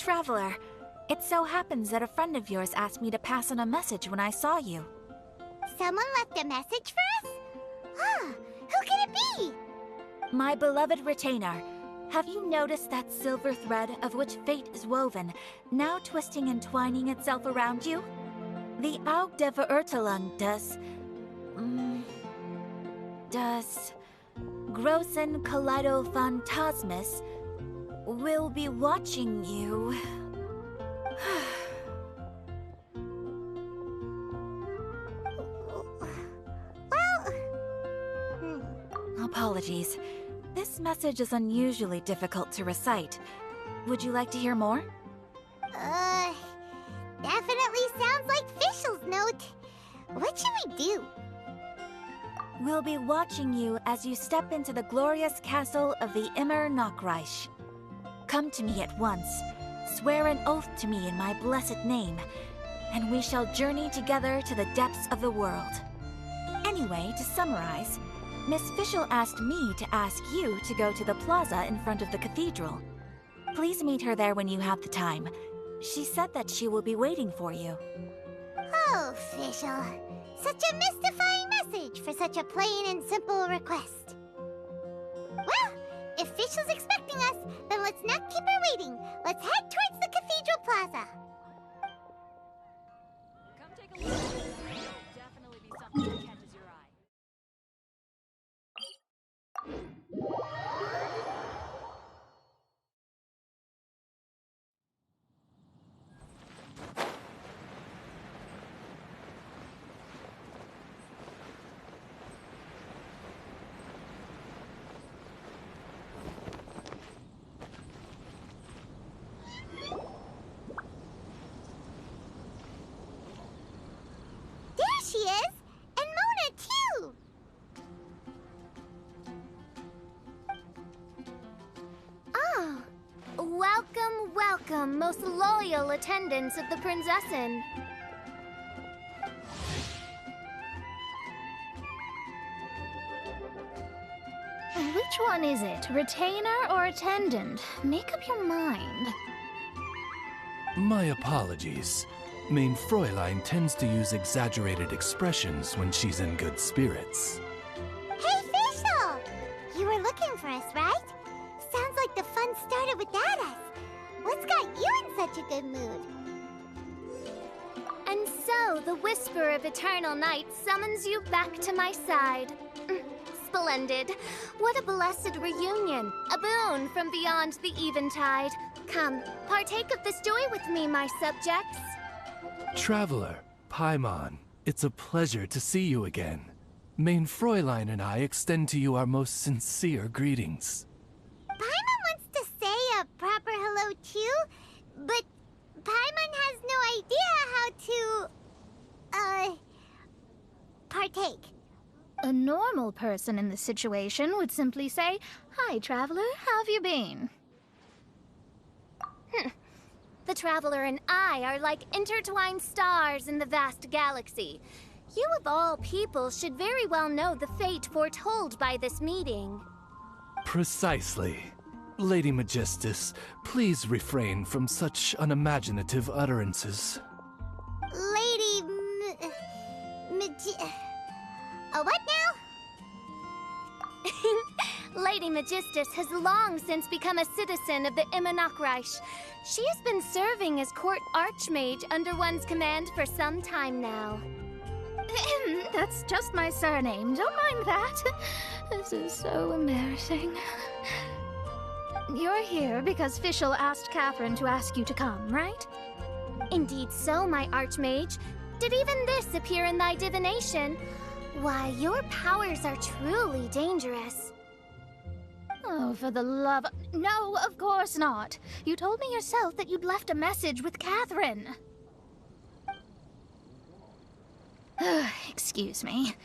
Traveler, it so happens that a friend of yours asked me to pass on a message when I saw you. Someone left a message for us? Huh, who can it be? My beloved retainer, have you noticed that silver thread of which fate is woven, now twisting and twining itself around you? The Aug de Verurtelung does Grossen Kaleido Phantasmus will be watching you. Apologies. This message is unusually difficult to recite. Would you like to hear more? Definitely sounds like Fischl's note. What should we do? We'll be watching you as you step into the glorious castle of the Immer Nachreich. Come to me at once, swear an oath to me in my blessed name, and we shall journey together to the depths of the world. Anyway, to summarize, Miss Fischl asked me to ask you to go to the plaza in front of the cathedral. Please meet her there when you have the time. She said that she will be waiting for you. Oh, Fischl. Such a mystifying message for such a plain and simple request. Well, if Fischl's expecting us, then let's not keep her waiting. Let's head towards the cathedral plaza. Come take a look. There'll definitely be something that catches your eye. There she is! And Mona, too! Oh, welcome, welcome, most loyal attendants of the Prinzessin. Which one is it? Retainer or attendant? Make up your mind. My apologies. Main Fräulein tends to use exaggerated expressions when she's in good spirits. Hey, Fischl! You were looking for us, right? Sounds like the fun started without us. What's got you in such a good mood? And so, the whisper of eternal night summons you back to my side. Splendid. What a blessed reunion. A boon from beyond the eventide. Come, partake of this joy with me, my subjects. Traveler, Paimon, it's a pleasure to see you again. Main Fräulein and I extend to you our most sincere greetings. Paimon wants to say a proper hello too, but Paimon has no idea how to, partake. A normal person in this situation would simply say, "Hi, traveler, how have you been?" The Traveler and I are like intertwined stars in the vast galaxy. You of all people should very well know the fate foretold by this meeting. Precisely. Lady Magistus, please refrain from such unimaginative utterances. Lady what now? Lady Magistus has long since become a citizen of the Immer Nachreich. She has been serving as court archmage under one's command for some time now. That's just my surname. Don't mind that. This is so embarrassing. You're here because Fischl asked Catherine to ask you to come, right? Indeed so, my archmage. Did even this appear in thy divination? Why, your powers are truly dangerous. Oh, for the love... No, of course not. You told me yourself that you'd left a message with Catherine. Excuse me.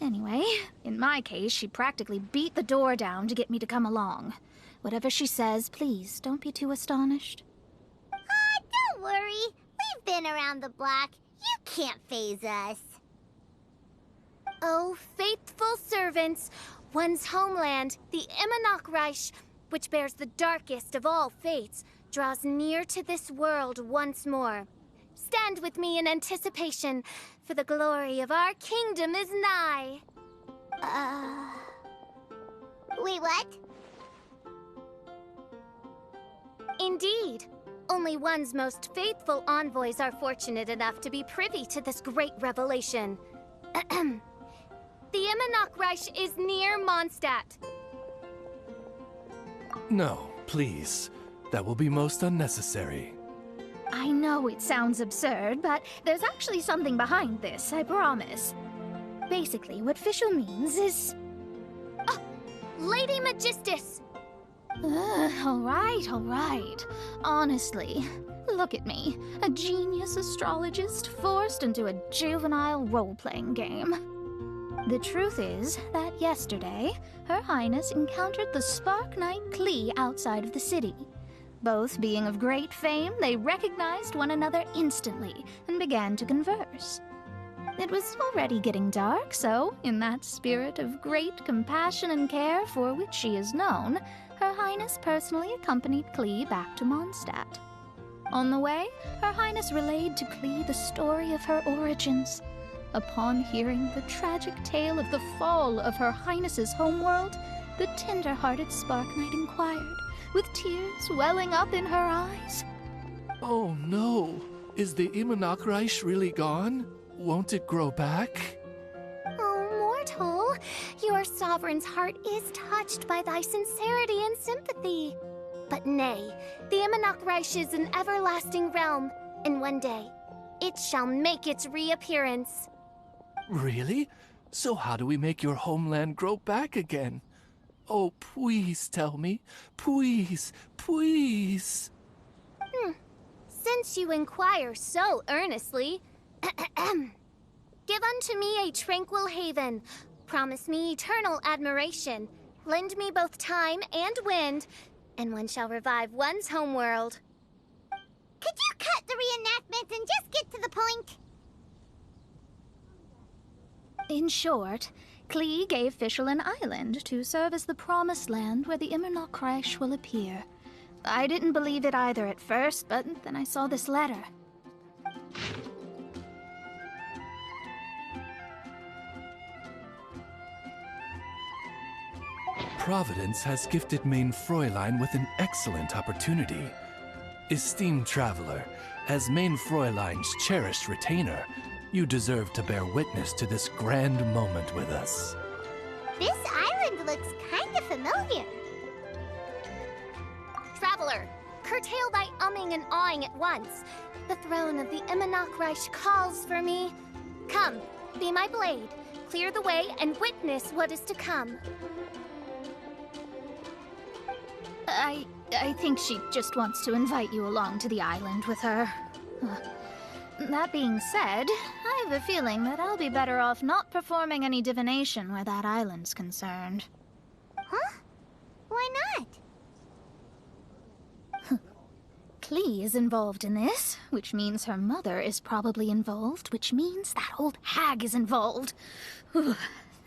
Anyway, in my case, she practically beat the door down to get me to come along. Whatever she says, please, don't be too astonished. Don't worry. We've been around the block. You can't faze us. Oh, faithful servants, one's homeland, the Immer Nachreich, which bears the darkest of all fates, draws near to this world once more. Stand with me in anticipation, for the glory of our kingdom is nigh. Wait, what? Indeed. Only one's most faithful envoys are fortunate enough to be privy to this great revelation. The Imanok Reich is near Mondstadt. No, please. That will be most unnecessary. I know it sounds absurd, but there's actually something behind this, I promise. Basically, what Fischl means is... Lady Magistus! All right. Honestly, look at me. A genius astrologist forced into a juvenile role-playing game. The truth is that yesterday, Her Highness encountered the Spark Knight Klee outside of the city. Both being of great fame, they recognized one another instantly and began to converse. It was already getting dark, so, in that spirit of great compassion and care for which she is known, Her Highness personally accompanied Klee back to Mondstadt. On the way, Her Highness relayed to Klee the story of her origins. Upon hearing the tragic tale of the fall of Her Highness's homeworld, the tender-hearted Spark Knight inquired, with tears welling up in her eyes. Oh no! Is the Imanok Reich really gone? Won't it grow back? Oh, mortal, your sovereign's heart is touched by thy sincerity and sympathy. But nay, the Imanok Reich is an everlasting realm, and one day, it shall make its reappearance. Really? So how do we make your homeland grow back again? Oh, please tell me. Please, please. Since you inquire so earnestly, give unto me a tranquil haven, promise me eternal admiration, lend me both time and wind, and one shall revive one's homeworld. Could you cut the reenactment and just get to the point? In short, Klee gave Fischl an island to serve as the promised land where the Imanok Reich will appear. I didn't believe it either at first, but then I saw this letter. Providence has gifted Main Fräulein with an excellent opportunity. Esteemed traveler, as Main Fräulein's cherished retainer, you deserve to bear witness to this grand moment with us. This island looks kind of familiar. Traveler, curtail thy umming and awing at once. The throne of the Imanok Reich calls for me. Come, be my blade, clear the way, and witness what is to come. I think she just wants to invite you along to the island with her. That being said, I have a feeling that I'll be better off not performing any divination where that island's concerned. Huh? Why not? Klee is involved in this, which means her mother is probably involved, which means that old hag is involved.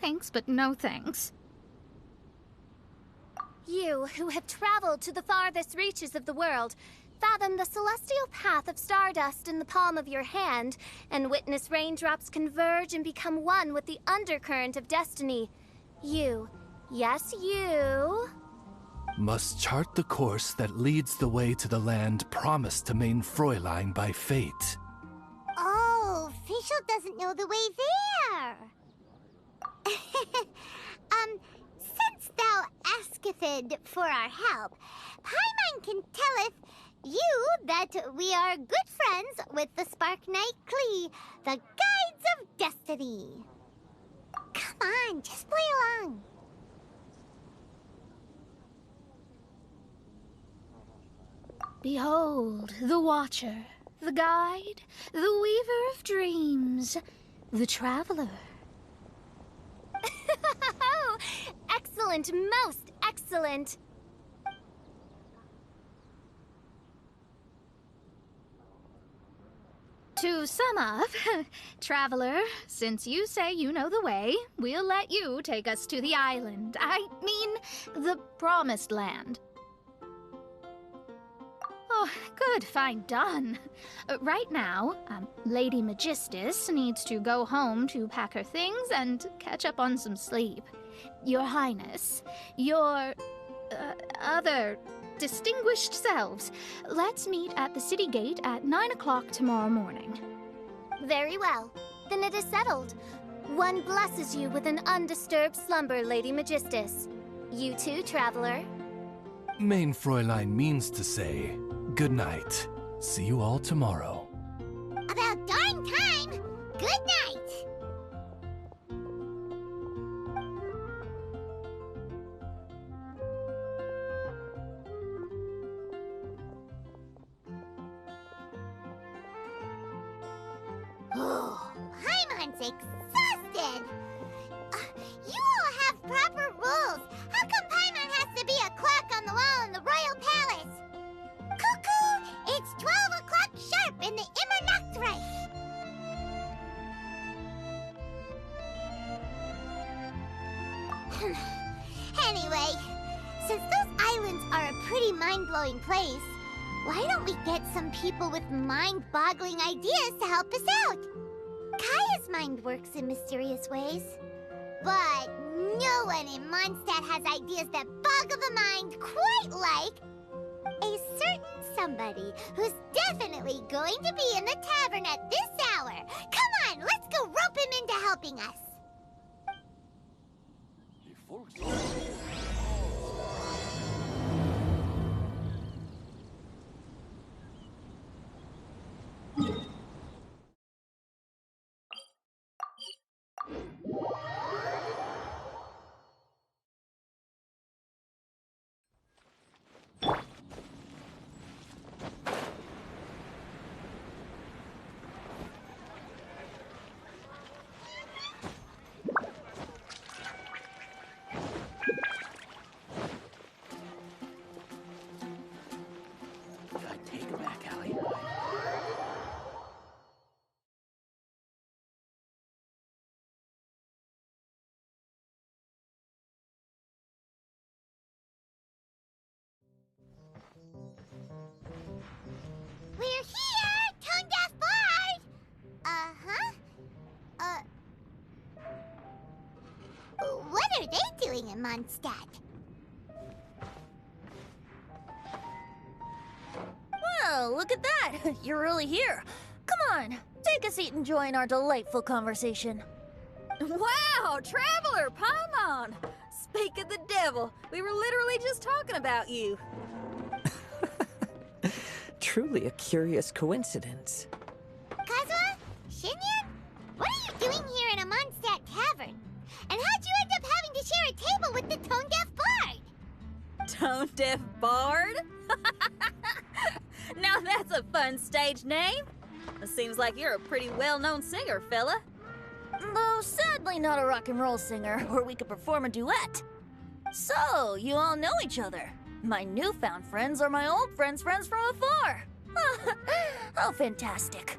Thanks, but no thanks. You, who have traveled to the farthest reaches of the world, fathom the celestial path of stardust in the palm of your hand, and witness raindrops converge and become one with the undercurrent of destiny. You, yes you... Must chart the course that leads the way to the land promised to Main Fräulein by fate. Oh, Fischl doesn't know the way there. Since thou asketh for our help, Paimon can telleth you that we are good friends with the Spark Knight Klee, the Guides of Destiny. Come on, just play along. Behold, the Watcher, the Guide, the Weaver of Dreams, the Traveler. Excellent, most excellent. To sum up, Traveler, since you say you know the way, we'll let you take us to the island. I mean, the Promised Land. Oh, good, fine, done. Right now, Lady Magistus needs to go home to pack her things and catch up on some sleep. Your Highness, your other distinguished selves, let's meet at the city gate at 9 o'clock tomorrow morning. Very well. Then it is settled. One blesses you with an undisturbed slumber, Lady Magistus. You too, traveler. Main Fräulein means to say, good night. See you all tomorrow. About darn time! Good night! Oh, Paimon's exhausted! You all have proper rules. How come Paimon has to be a clock on the wall in the royal palace? Cuckoo! It's 12 o'clock sharp in the Immernachtreich! Anyway, since those islands are a pretty mind-blowing place, why don't we get some people with mind-boggling ideas to help us out? Kaya's mind works in mysterious ways. But no one in Mondstadt has ideas that boggle the mind quite like a certain somebody who's definitely going to be in the tavern at this hour. Come on, let's go rope him into helping us. Take her back, Allie. We're here, Tone-Deaf Bard! What are they doing in Mondstadt? Well, look at that! You're really here. Come on, take a seat and join our delightful conversation. Wow, Traveler, Paimon! Speak of the devil, we were literally just talking about you. Truly a curious coincidence. Kazuha? Shinyan? What are you doing here in a Mondstadt tavern? And how'd you end up having to share a table with the Tone-Deaf Bard? Tone-Deaf Bard? Now that's a fun stage name. It seems like you're a pretty well-known singer, fella. Though sadly not a rock and roll singer, or we could perform a duet. So, you all know each other. My newfound friends are my old friends' friends from afar. How fantastic.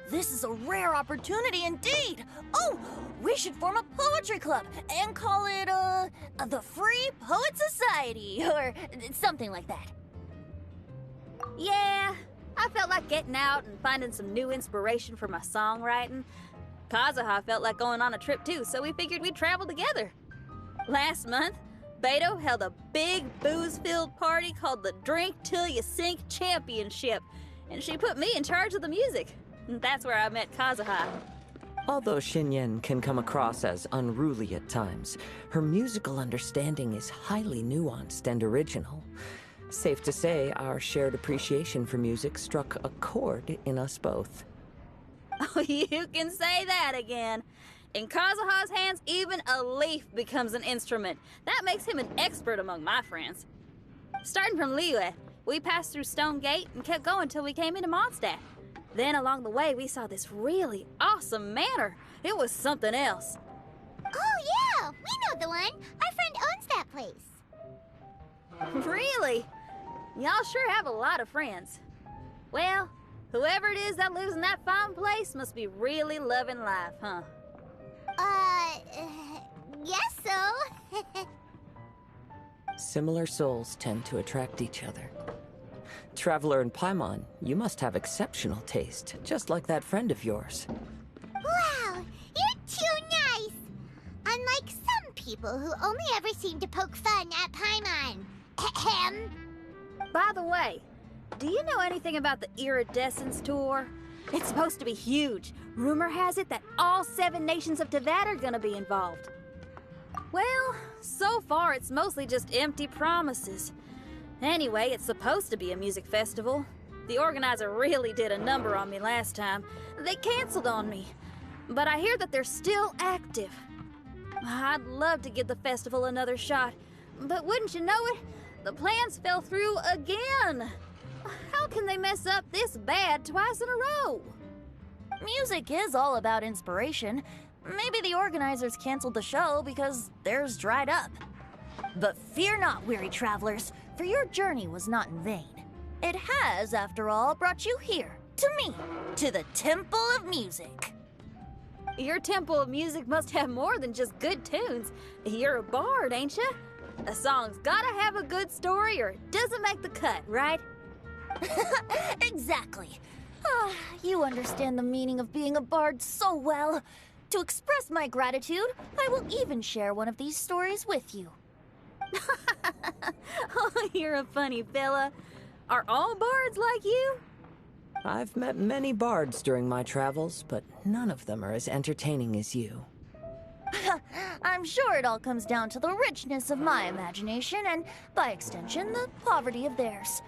This is a rare opportunity indeed. Oh, we should form a poetry club and call it, the Free Poet Society, or something like that. Yeah, I felt like getting out and finding some new inspiration for my songwriting. Kazuha felt like going on a trip too, so we figured we'd travel together. Last month, Beto held a big booze-filled party called the Drink Till You Sink Championship, and she put me in charge of the music. And that's where I met Kazuha. Although Shinyen can come across as unruly at times, her musical understanding is highly nuanced and original. Safe to say, our shared appreciation for music struck a chord in us both. Oh, you can say that again. In Kazuha's hands, even a leaf becomes an instrument. That makes him an expert among my friends. Starting from Liyue, we passed through Stone Gate and kept going till we came into Mondstadt. Then along the way, we saw this really awesome manor. It was something else. Oh yeah, we know the one. Our friend owns that place. Really? Y'all sure have a lot of friends. Well, whoever it is that lives in that fine place must be really loving life, huh? Guess so. Similar souls tend to attract each other. Traveler in Paimon, you must have exceptional taste, just like that friend of yours. Wow, you're too nice! Unlike some people who only ever seem to poke fun at Paimon. Ahem. By the way, do you know anything about the Iridescence Tour? It's supposed to be huge. Rumor has it that all 7 nations of Teyvat are gonna be involved. Well, so far it's mostly just empty promises. Anyway, it's supposed to be a music festival. The organizer really did a number on me last time. They canceled on me. But I hear that they're still active. I'd love to give the festival another shot. But wouldn't you know it, the plans fell through again. How can they mess up this bad twice in a row? Music is all about inspiration. Maybe the organizers canceled the show because theirs dried up. But fear not, weary travelers, for your journey was not in vain. It has, after all, brought you here, to me, to the Temple of Music. Your Temple of Music must have more than just good tunes. You're a bard, ain't ya? A song's gotta have a good story or it doesn't make the cut, right? Exactly. You understand the meaning of being a bard so well. To express my gratitude, I will even share one of these stories with you. Oh, you're a funny fella. Are all bards like you? I've met many bards during my travels, but none of them are as entertaining as you. I'm sure it all comes down to the richness of my imagination and, by extension, the poverty of theirs.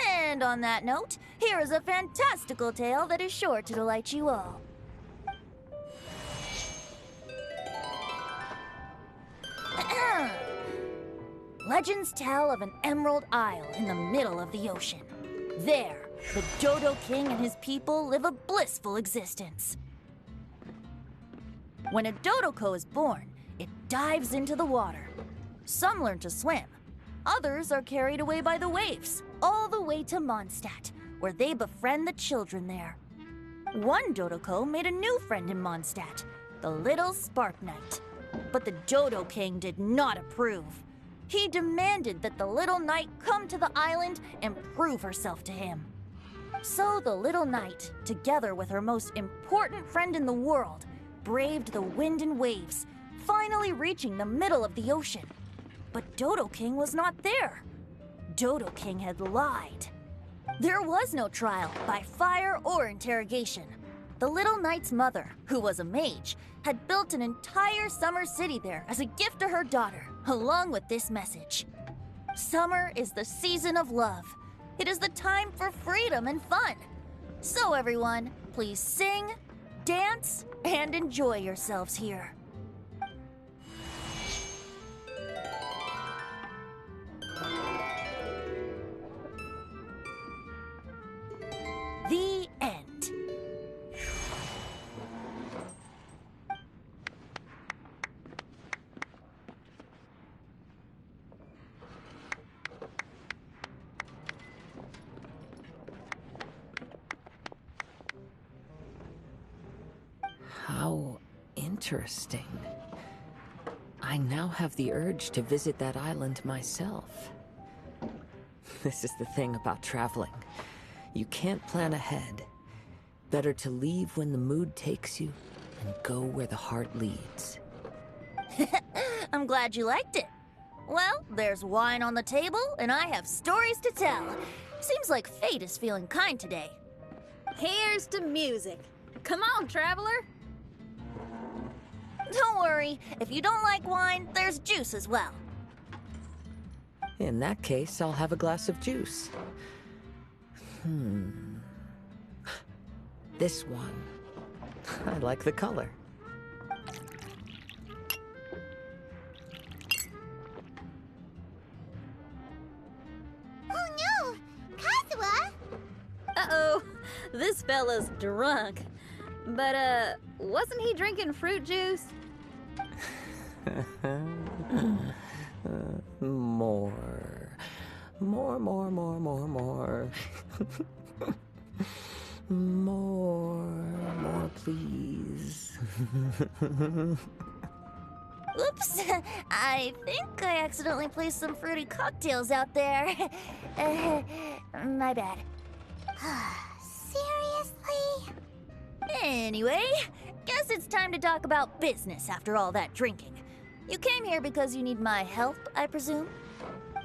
And on that note, here is a fantastical tale that is sure to delight you all. Legends tell of an emerald isle in the middle of the ocean. There, the Dodo King and his people live a blissful existence. When a Dodoko is born, it dives into the water. Some learn to swim. Others are carried away by the waves, all the way to Mondstadt, where they befriend the children there. One Dodoko made a new friend in Mondstadt, the little Spark Knight. But the Dodo King did not approve. He demanded that the little knight come to the island and prove herself to him. So the little knight, together with her most important friend in the world, braved the wind and waves, finally reaching the middle of the ocean. But Dodo King was not there. Dodo King had lied. There was no trial by fire or interrogation. The little knight's mother, who was a mage, had built an entire summer city there as a gift to her daughter, along with this message. Summer is the season of love. It is the time for freedom and fun. So everyone, please sing, dance, and enjoy yourselves here. The end. How interesting. I now have the urge to visit that island myself. This is the thing about traveling. You can't plan ahead. Better to leave when the mood takes you and go where the heart leads. I'm glad you liked it. Well, there's wine on the table, and I have stories to tell. Seems like fate is feeling kind today. Here's to music. Come on, traveler. Don't worry, if you don't like wine, there's juice as well. In that case, I'll have a glass of juice. This one. I like the color. Oh no! Kazuha! Uh-oh, this fella's drunk. But, wasn't he drinking fruit juice? More. More, more, please. Oops, I think I accidentally placed some fruity cocktails out there. My bad. Seriously? Anyway, guess it's time to talk about business after all that drinking. You came here because you need my help, I presume?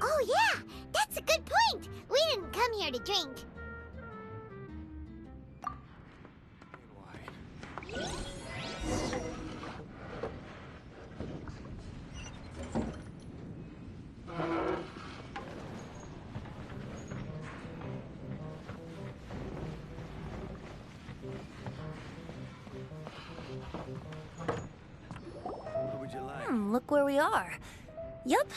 Oh yeah, that's a good point. We didn't come here to drink. Look where we are. Yup,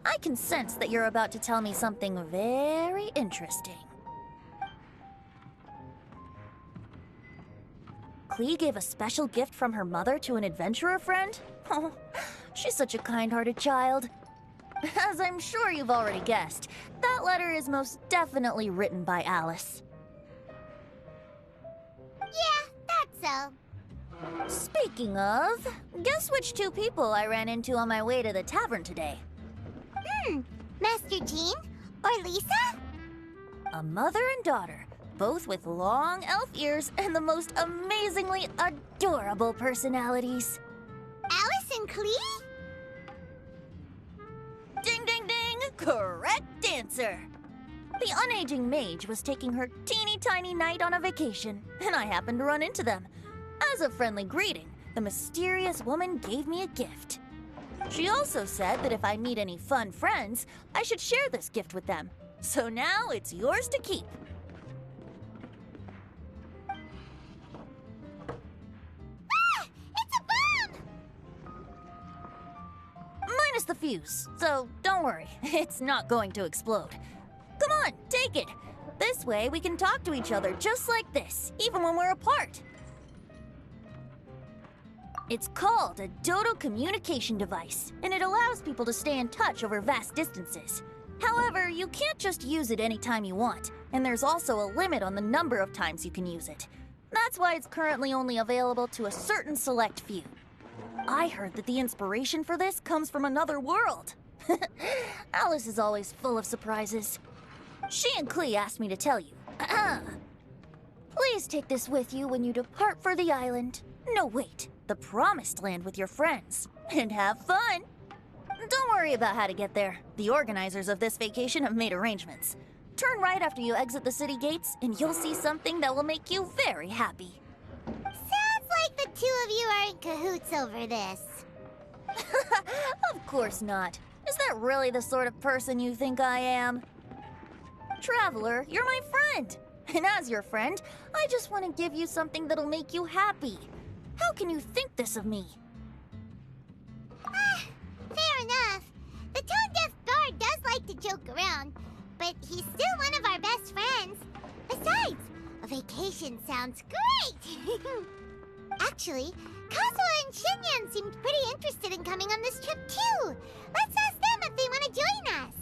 I can sense that you're about to tell me something very interesting. Klee gave a special gift from her mother to an adventurer friend? Oh, she's such a kind-hearted child. As I'm sure you've already guessed, that letter is most definitely written by Alice. Yeah, that's so. Speaking of, guess which two people I ran into on my way to the tavern today? Master Jean? Or Lisa? A mother and daughter, both with long elf ears and the most amazingly adorable personalities. Alice and Klee? Ding, ding, ding! Correct answer! The unaging mage was taking her teeny tiny knight on a vacation, and I happened to run into them. As a friendly greeting, the mysterious woman gave me a gift. She also said that if I meet any fun friends, I should share this gift with them. So now it's yours to keep. Ah! It's a bomb! Minus the fuse, so don't worry, it's not going to explode. Come on, take it. This way we can talk to each other just like this, even when we're apart. It's called a Dodo communication device, and it allows people to stay in touch over vast distances. However, you can't just use it anytime you want, and there's also a limit on the number of times you can use it. That's why it's currently only available to a certain select few. I heard that the inspiration for this comes from another world. Alice is always full of surprises. She and Klee asked me to tell you. Please take this with you when you depart for the island. No, wait. The Promised Land with your friends. And have fun! Don't worry about how to get there. The organizers of this vacation have made arrangements. Turn right after you exit the city gates, and you'll see something that will make you very happy. Sounds like the two of you are in cahoots over this. Of course not. Is that really the sort of person you think I am? Traveler, you're my friend. And as your friend, I just want to give you something that'll make you happy. How can you think this of me? Fair enough. The tone-deaf bard does like to joke around, but he's still one of our best friends. Besides, a vacation sounds great! Actually, Kazuha and Shinyan seemed pretty interested in coming on this trip too. Let's ask them if they want to join us.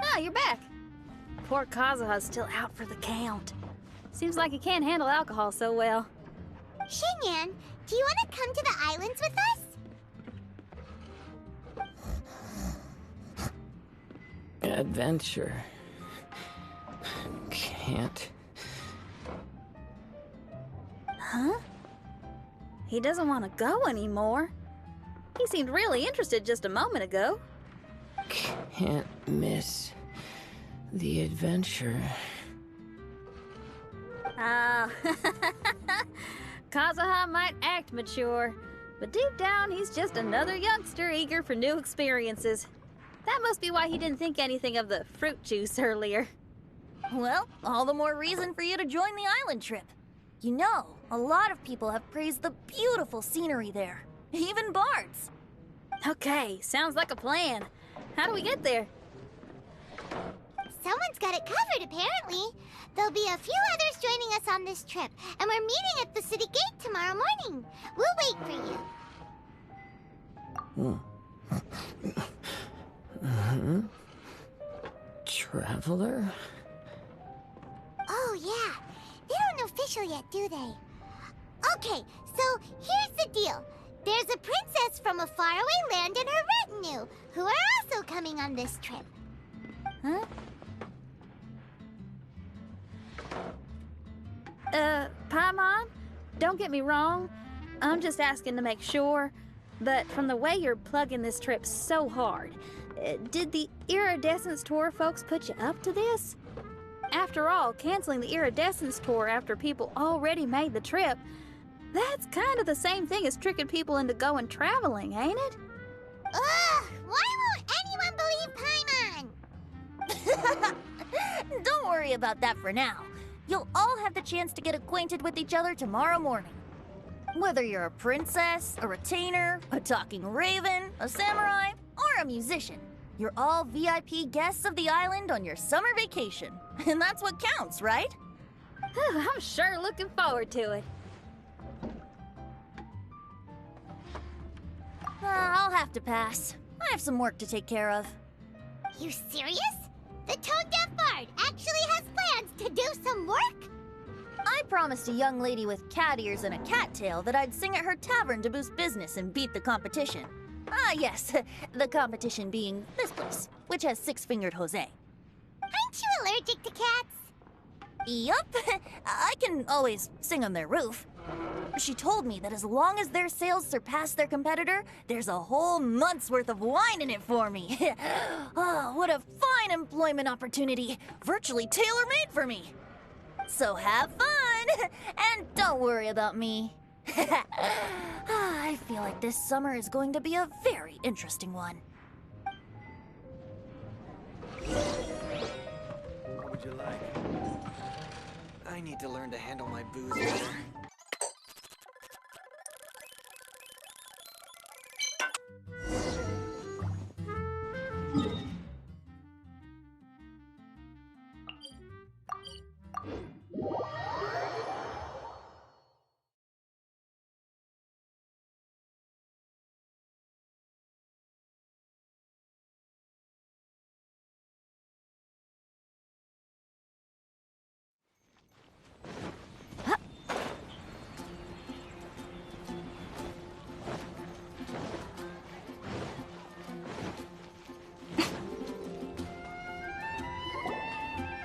Ah, you're back. Poor Kazuha's still out for the count. Seems like he can't handle alcohol so well. Shinyan, do you want to come to the islands with us? Adventure. Can't. Huh? He doesn't want to go anymore. He seemed really interested just a moment ago. Can't miss the adventure. Ah, Kazuha might act mature, but deep down he's just another youngster eager for new experiences. That must be why he didn't think anything of the fruit juice earlier. Well, all the more reason for you to join the island trip. You know, a lot of people have praised the beautiful scenery there, even bards. Okay, sounds like a plan. How do we get there? Someone's got it covered, apparently. There'll be a few others joining us on this trip, and we're meeting at the city gate tomorrow morning. We'll wait for you. Traveler? Oh, yeah. They don't know official yet, do they? Okay, so here's the deal. There's a princess from a faraway land and her retinue, who are also coming on this trip. Huh? Paimon? Don't get me wrong. I'm just asking to make sure. But from the way you're plugging this trip so hard, did the Iridescence Tour folks put you up to this? After all, canceling the Iridescence Tour after people already made the trip, that's kind of the same thing as tricking people into going traveling, ain't it? Ugh! Why won't anyone believe Paimon? Don't worry about that for now. You'll all have the chance to get acquainted with each other tomorrow morning. Whether you're a princess, a retainer, a talking raven, a samurai, or a musician, you're all VIP guests of the island on your summer vacation. And that's what counts, right? I'm sure looking forward to it. I'll have to pass. I have some work to take care of. You serious? The tone-deaf bard actually has plans to do some work? I promised a young lady with cat ears and a cat tail that I'd sing at her tavern to boost business and beat the competition. Ah, yes, the competition being this place, which has six-fingered Jose. Aren't you allergic to cats? Yup, I can always sing on their roof. She told me that as long as their sales surpass their competitor, there's a whole month's worth of wine in it for me. Oh, what a fine employment opportunity, virtually tailor-made for me. So have fun, and don't worry about me. I feel like this summer is going to be a very interesting one. What would you like? I need to learn to handle my booze better.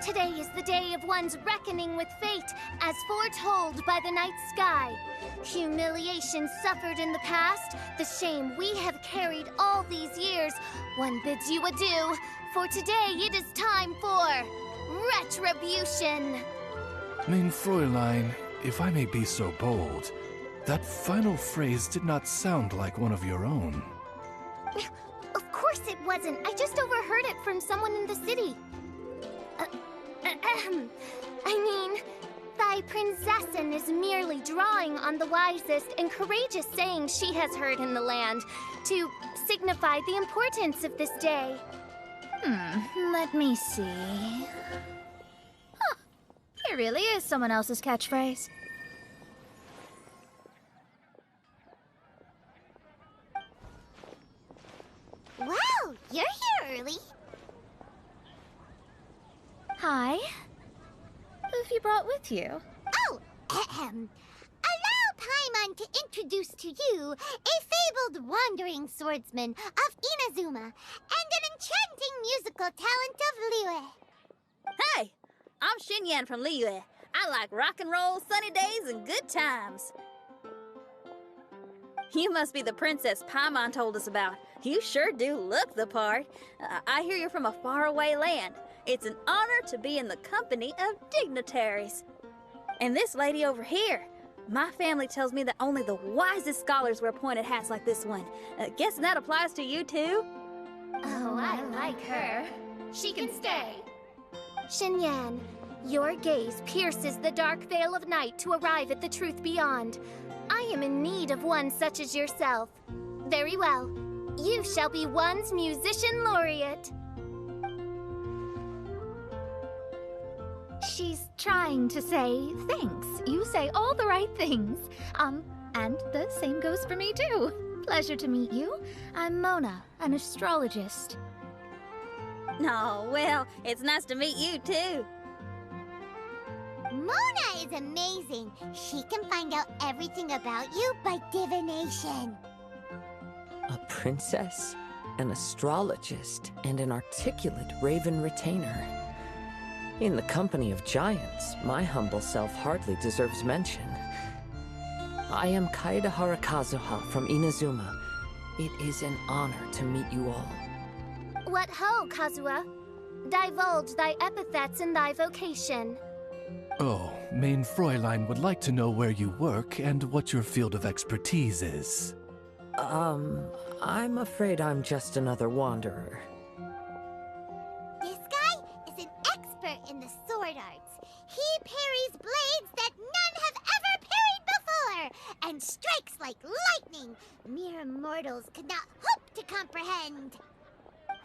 Today is the day of one's reckoning with fate, as foretold by the night sky. Humiliation suffered in the past, the shame we have carried all these years, one bids you adieu, for today it is time for retribution. Mein Fräulein, if I may be so bold, that final phrase did not sound like one of your own. Of course it wasn't. I just overheard it from someone in the city. I mean, thy prinzessin is merely drawing on the wisest and courageous sayings she has heard in the land to signify the importance of this day. Let me see. Huh, it really is someone else's catchphrase. Wow, you're here early. Hi. Who have you brought with you? Oh, allow Paimon to introduce to you a fabled wandering swordsman of Inazuma and an enchanting musical talent of Liyue. Hey, I'm Xinyan from Liyue. I like rock and roll, sunny days, and good times. You must be the princess Paimon told us about. You sure do look the part. I hear you're from a faraway land. It's an honor to be in the company of dignitaries. And this lady over here, my family tells me that only the wisest scholars wear pointed hats like this one. Guessing that applies to you too? Oh, I like her. She can stay. Xinyan, your gaze pierces the dark veil of night to arrive at the truth beyond. I am in need of one such as yourself. Very well. You shall be one's musician laureate. She's trying to say thanks. You say all the right things. And the same goes for me too. Pleasure to meet you. I'm Mona, an astrologist. Oh, well, it's nice to meet you too. Mona is amazing. She can find out everything about you by divination. A princess, an astrologist, and an articulate raven retainer. In the company of giants, my humble self hardly deserves mention. I am Kaeda Harakazuha from Inazuma. It is an honor to meet you all. What ho, Kazuha? Divulge thy epithets and thy vocation. Oh, Main Fräulein would like to know where you work and what your field of expertise is. I'm afraid I'm just another wanderer. This guy is an expert in the sword arts. He parries blades that none have ever parried before, and strikes like lightning. Mere mortals could not hope to comprehend.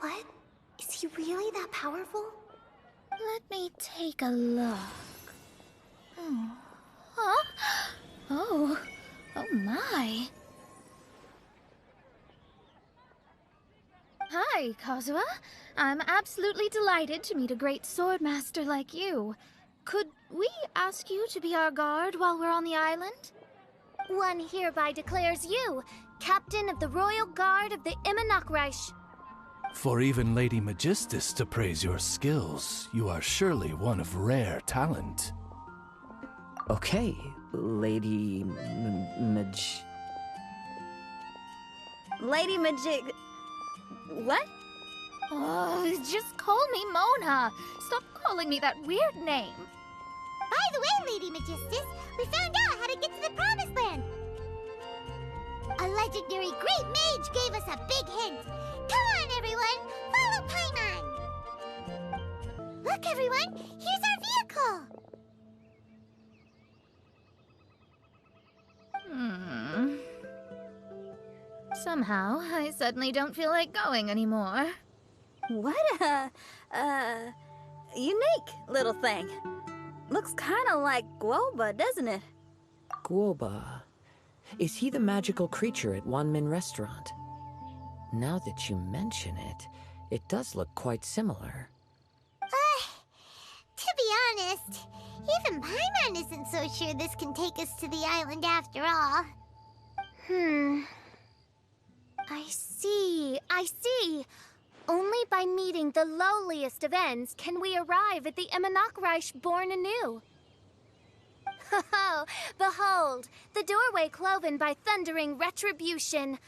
What? Is he really that powerful? Let me take a look. Huh? Oh my. Hi, Kazuha. I'm absolutely delighted to meet a great swordmaster like you. Could we ask you to be our guard while we're on the island? One hereby declares you Captain of the Royal Guard of the Immernachtreich. For even Lady Magistus to praise your skills, you are surely one of rare talent. Okay, Lady Lady Magic. What? Oh, just call me Mona. Stop calling me that weird name. By the way, Lady Magistus, we found out how to get to the Promised Land. A legendary great mage gave us a big hint. Come on, everyone! Follow Paimon! Look, everyone! Here's our vehicle! Somehow, I suddenly don't feel like going anymore. What a unique little thing. Looks kind of like Guoba, doesn't it? Guoba. Is he the magical creature at Wanmin Restaurant? Now that you mention it, it does look quite similar. To be honest, even Paimon isn't so sure this can take us to the island after all. I see. Only by meeting the lowliest of ends can we arrive at the Immernachtreich born anew. Ho, behold, the doorway cloven by thundering retribution.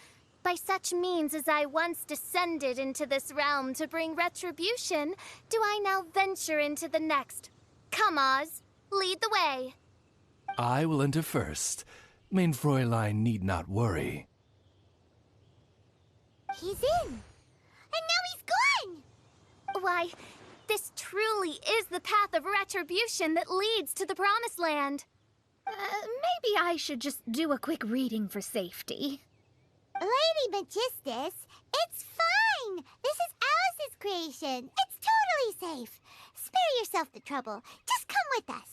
By such means as I once descended into this realm to bring retribution, do I now venture into the next. Come, Oz, lead the way. I will enter first. Main Fräulein need not worry. He's in! And now he's gone! Why, this truly is the path of retribution that leads to the Promised Land. Maybe I should just do a quick reading for safety. Lady Magistus, it's fine! This is Alice's creation. It's totally safe. Spare yourself the trouble. Just come with us.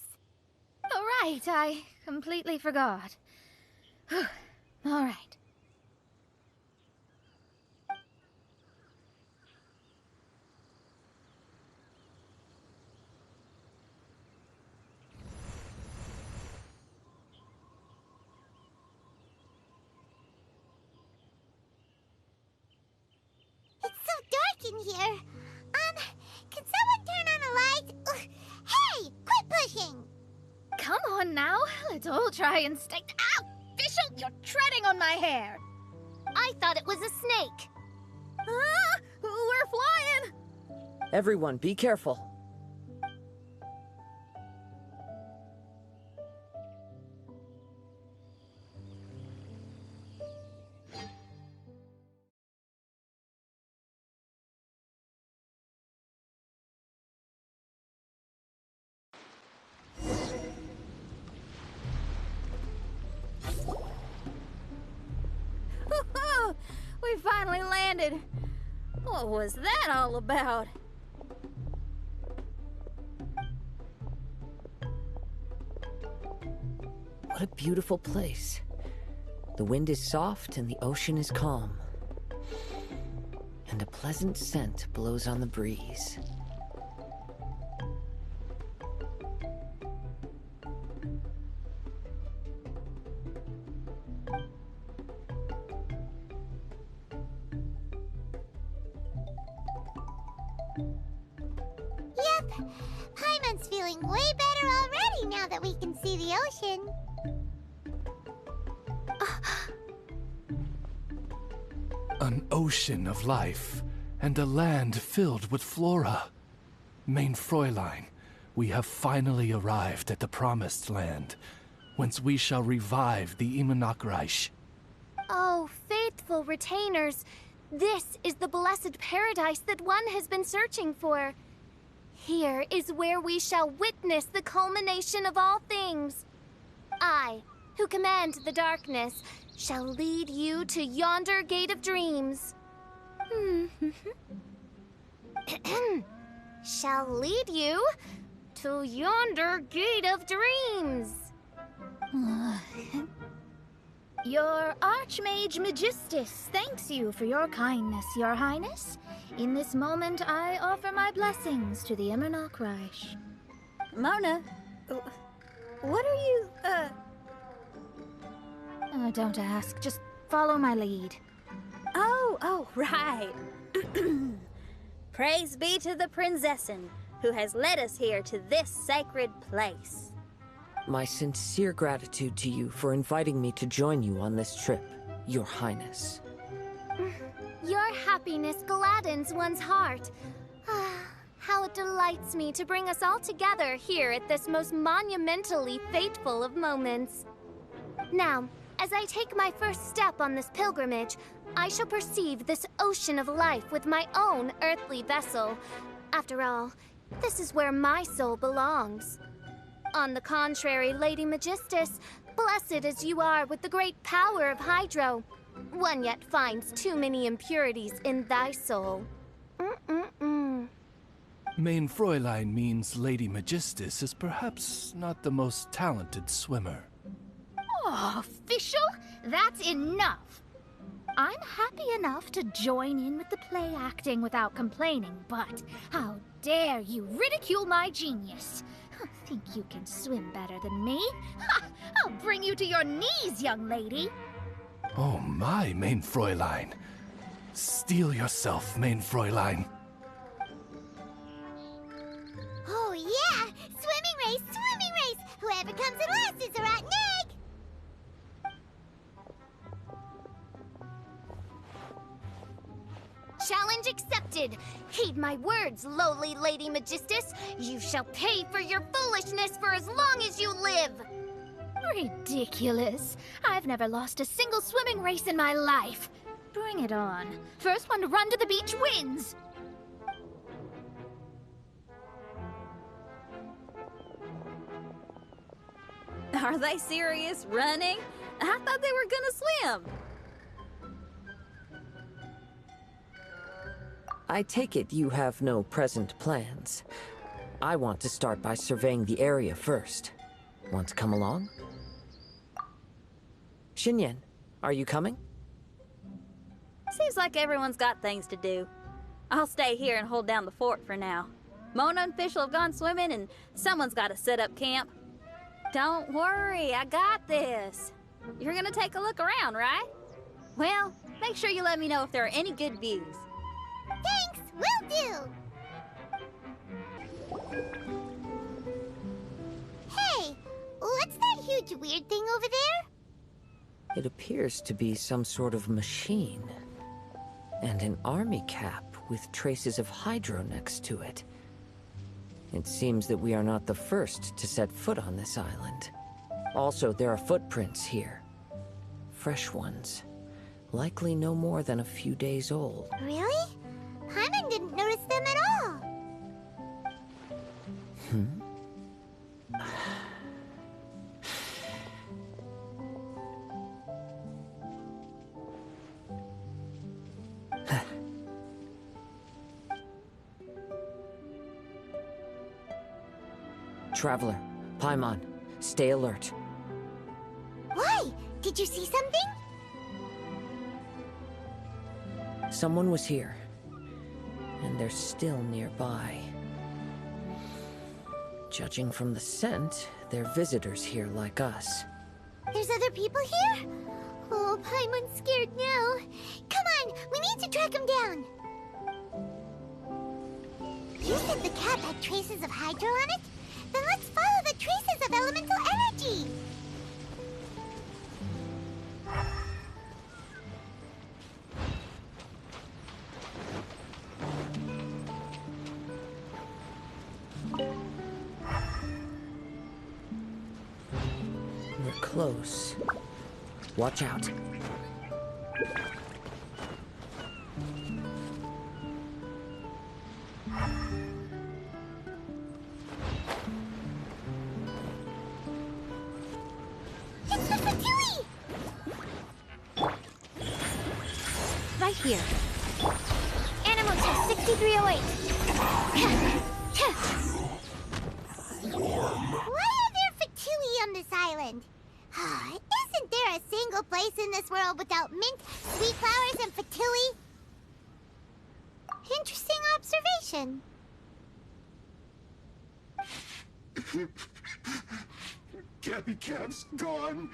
All right, I completely forgot. All right. It's so dark in here. Can someone turn on a light? Ugh. Hey, quit pushing! Come on now, let's all try and stay. Ow! Bishop, you're treading on my hair! I thought it was a snake. Ah, we're flying! Everyone, be careful. We finally landed. What was that all about? What a beautiful place. The wind is soft and the ocean is calm. And a pleasant scent blows on the breeze. Paimon's feeling way better already now that we can see the ocean. An ocean of life, and a land filled with flora. Main Fräulein, we have finally arrived at the Promised Land, whence we shall revive the Immernachtreich. Oh, faithful retainers, this is the blessed paradise that one has been searching for. Here is where we shall witness the culmination of all things. I, who command the darkness, shall lead you to yonder gate of dreams. Shall lead you to yonder gate of dreams. Your Archmage Magistus thanks you for your kindness, Your Highness. In this moment, I offer my blessings to the Immernachtreich. Mona, what are you, Don't ask, just follow my lead. Oh, right. Praise be to the Prinzessin, who has led us here to this sacred place. My sincere gratitude to you for inviting me to join you on this trip, Your Highness. Your happiness gladdens one's heart. How it delights me to bring us all together here at this most monumentally fateful of moments. Now, as I take my first step on this pilgrimage, I shall perceive this ocean of life with my own earthly vessel. After all, this is where my soul belongs. On the contrary, Lady Magistus, blessed as you are with the great power of Hydro, one yet finds too many impurities in thy soul. Main Fräulein means Lady Magistus is perhaps not the most talented swimmer. Oh, official? That's enough! I'm happy enough to join in with the play acting without complaining, but how dare you ridicule my genius? Think you can swim better than me? Ha! I'll bring you to your knees, young lady! Oh my, Main Fräulein. Steel yourself, Main Fräulein. Oh yeah! Swimming race! Swimming race! Whoever comes in last is a rotten egg! Challenge accepted! Heed my words, lowly Lady Magistus. You shall pay for your foolishness for as long as you live! Ridiculous. I've never lost a single swimming race in my life. Bring it on. First one to run to the beach wins. Are they serious running? I thought they were gonna swim. I take it you have no present plans. I want to start by surveying the area first. Want to come along? Xinyan, are you coming? Seems like everyone's got things to do. I'll stay here and hold down the fort for now. Mona and Fischl have gone swimming, and someone's got to set up camp. Don't worry, I got this. You're gonna take a look around, right? Well, make sure you let me know if there are any good views. Thanks, will do! Hey, what's that huge weird thing over there? It appears to be some sort of machine. And an army cap with traces of Hydro next to it. It seems that we are not the first to set foot on this island. Also, there are footprints here. Fresh ones. Likely no more than a few days old. Really? Paimon didn't notice them at all. Traveler, Paimon, stay alert. Why? Did you see something? Someone was here, and they're still nearby. Judging from the scent, they're visitors here like us. There's other people here? Oh, Paimon's scared now. Come on, we need to track him down. You said the cap had traces of hydro on it? Then let's follow the traces of elemental energy! We're close. Watch out. It's the Fatui! Right here. Animal test 6308. Why are there Fatui on this island? Isn't there a single place in this world without mint, sweet flowers, and Fatui? Interesting observation. Cappy Cap's gone.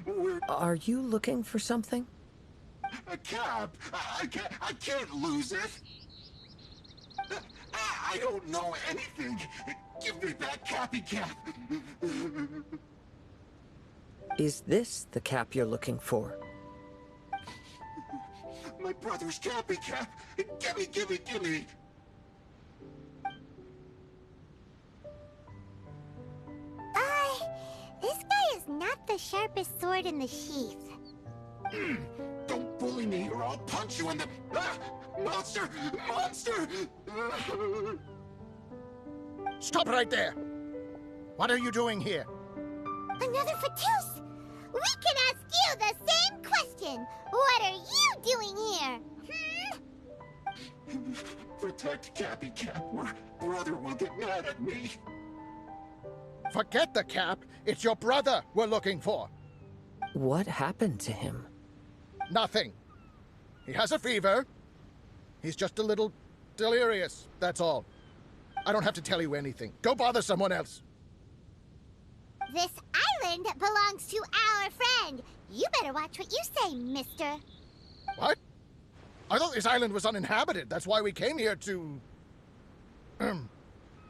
We're Are you looking for something? a cap. I can't lose it. I don't know anything. Give me back Cappy Cap. Is this the cap you're looking for? My brother's Cappy Cap. Gimme. This guy is not the sharpest sword in the sheath. Don't bully me or I'll punch you in the... Monster! Stop right there! What are you doing here? Another Fatus! We can ask you the same question! What are you doing here? Protect Cappy Cap or brother will get mad at me. Forget the cap. It's your brother we're looking for. What happened to him? Nothing. He has a fever. He's just a little delirious, that's all. I don't have to tell you anything. Go bother someone else. This island belongs to our friend. You better watch what you say, mister. What? I thought this island was uninhabited. That's why we came here to...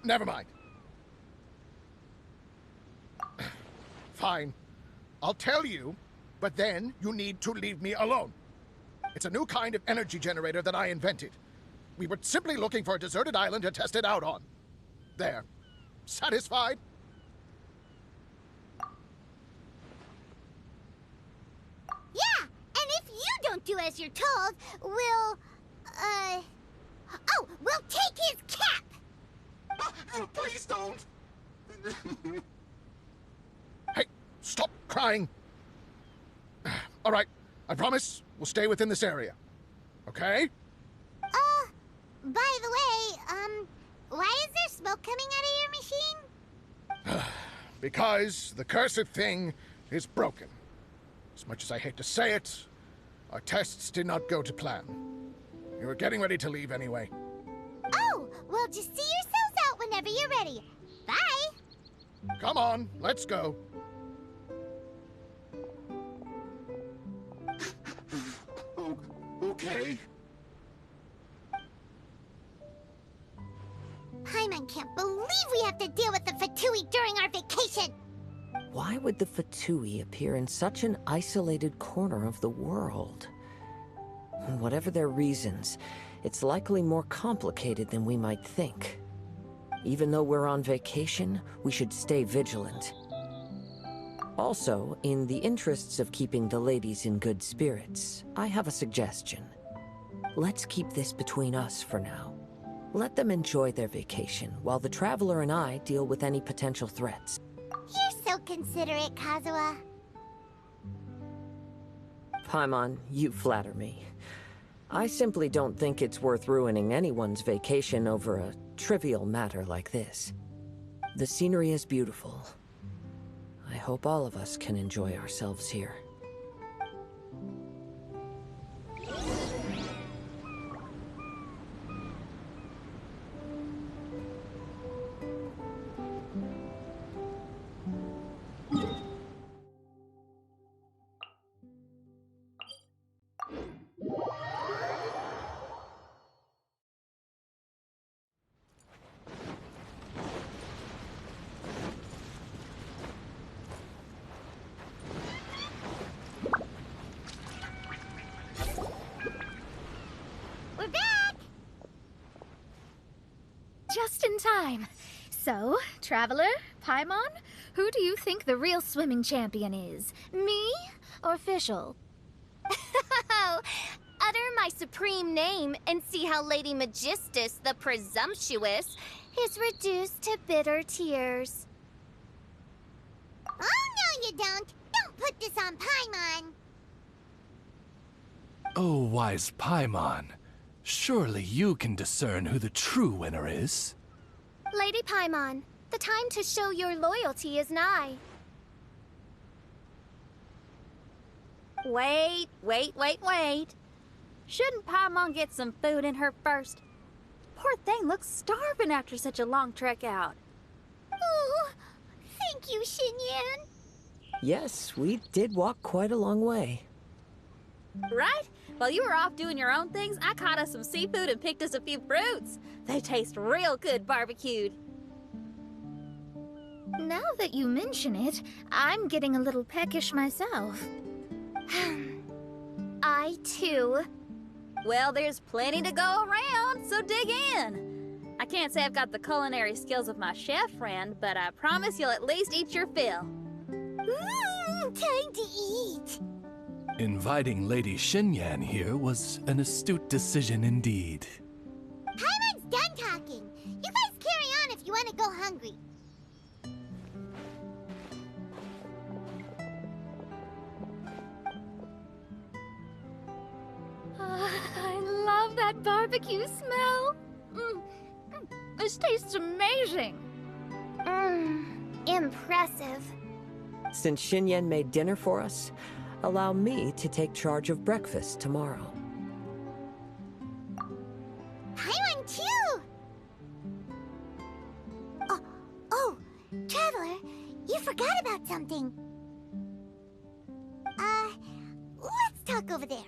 Never mind. Fine. I'll tell you, but then you need to leave me alone. It's a new kind of energy generator that I invented. We were simply looking for a deserted island to test it out on. There. Satisfied? Yeah, and if you don't do as you're told, we'll take his cap! Please don't. Hey, stop crying. All right, I promise we'll stay within this area. Okay? By the way, why is there smoke coming out of your machine? Because the cursed thing is broken. As much as I hate to say it, our tests did not go to plan. We were getting ready to leave anyway. Oh, well, just see yourselves out whenever you're ready. Bye! Come on, let's go. Okay. Paimon can't believe we have to deal with the Fatui during our vacation! Why would the Fatui appear in such an isolated corner of the world? Whatever their reasons, it's likely more complicated than we might think. Even though we're on vacation, we should stay vigilant. Also, in the interests of keeping the ladies in good spirits, I have a suggestion. Let's keep this between us for now. Let them enjoy their vacation, while the Traveler and I deal with any potential threats. You're so considerate, Kazuha. Paimon, you flatter me. I simply don't think it's worth ruining anyone's vacation over a trivial matter like this. The scenery is beautiful. I hope all of us can enjoy ourselves here. just in time. So, Traveler, Paimon, who do you think the real swimming champion is? Me or Fischl? Utter my supreme name and see how Lady Magistus, the presumptuous, is reduced to bitter tears. Oh, no you don't. Don't put this on Paimon. Oh, wise Paimon. Surely you can discern who the true winner is. Lady Paimon, the time to show your loyalty is nigh. Wait. Shouldn't Paimon get some food in her first? Poor thing looks starving after such a long trek out. Oh, thank you, Xinyan. Yes, we did walk quite a long way. Right? While you were off doing your own things, I caught us some seafood and picked us a few fruits. They taste real good barbecued. Now that you mention it, I'm getting a little peckish myself. I, too. Well, there's plenty to go around, so dig in. I can't say I've got the culinary skills of my chef friend, but I promise you'll at least eat your fill. Time to eat. Inviting Lady Xinyan here was an astute decision indeed. Paimon's done talking. You guys carry on if you want to go hungry. I love that barbecue smell. This tastes amazing. Impressive. Since Xinyan made dinner for us, allow me to take charge of breakfast tomorrow. Paimon too! Oh, Traveler, you forgot about something. Let's talk over there.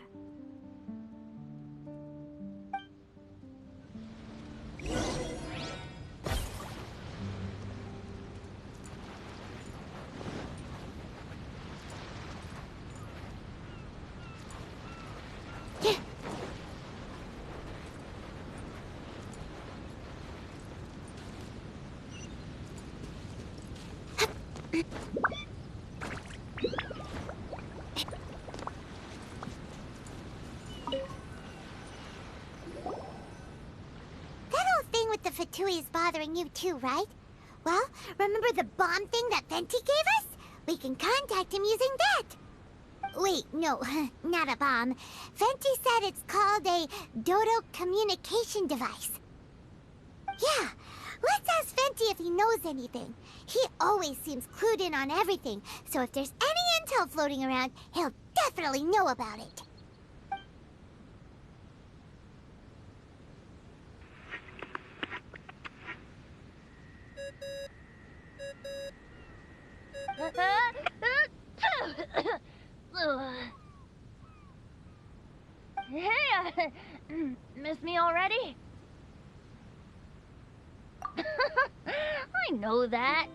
The Fatui is bothering you too, right? Well, remember the bomb thing that Venti gave us? We can contact him using that. Wait, no, not a bomb. Venti said it's called a Dodo communication device. Yeah, let's ask Venti if he knows anything. He always seems clued in on everything, so if there's any intel floating around, he'll definitely know about it. Hey, miss me already? I know that.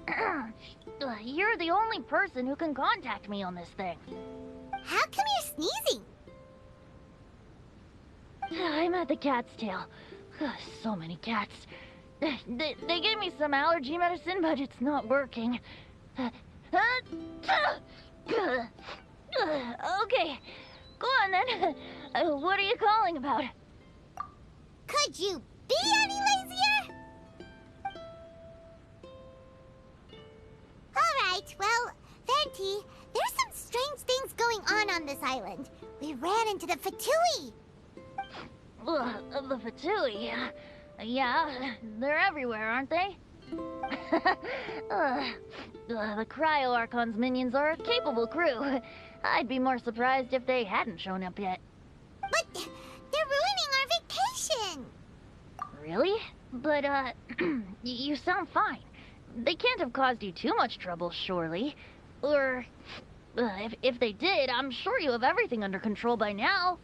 You're the only person who can contact me on this thing. How come you're sneezing? I'm at the cat's tail. So many cats. They gave me some allergy medicine, but it's not working. Okay, go on then. What are you calling about? Could you be any lazier? Alright, well, Venti, there's some strange things going on this island. We ran into the Fatui. The Fatui? Yeah, they're everywhere, aren't they? The Cryo Archon's minions are a capable crew. I'd be more surprised if they hadn't shown up yet. But they're ruining our vacation! Really? But, you sound fine. They can't have caused you too much trouble, surely. Or, if they did, I'm sure you have everything under control by now.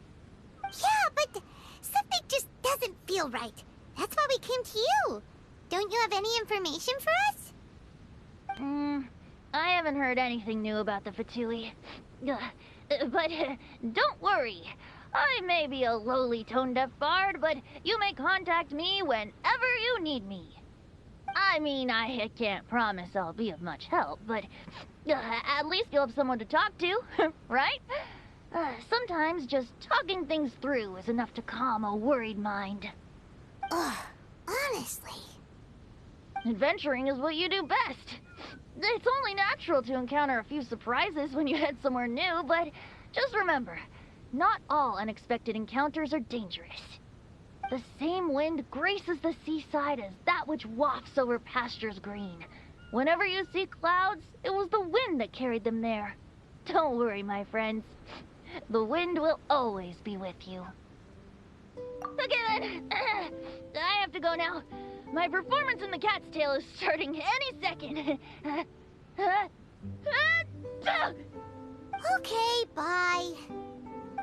Yeah, but something just doesn't feel right. That's why we came to you. Don't you have any information for us? I haven't heard anything new about the Fatui. But don't worry. I may be a lowly tone-deaf bard, but you may contact me whenever you need me. I mean, I can't promise I'll be of much help, but at least you'll have someone to talk to, right? Sometimes just talking things through is enough to calm a worried mind. Ugh, honestly. Adventuring is what you do best. It's only natural to encounter a few surprises when you head somewhere new, but just remember, not all unexpected encounters are dangerous. The same wind graces the seaside as that which wafts over pastures green. Whenever you see clouds, it was the wind that carried them there. Don't worry, my friends. The wind will always be with you. Okay then, I have to go now. My performance in the Cat's Tail is starting any second. Okay, bye.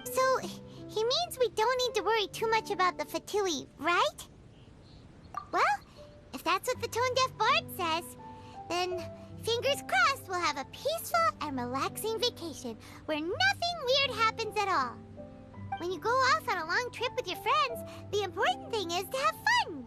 So, he means we don't need to worry too much about the Fatui, right? Well, if that's what the tone-deaf bard says, then fingers crossed we'll have a peaceful and relaxing vacation where nothing weird happens at all. When you go off on a long trip with your friends, the important thing is to have fun.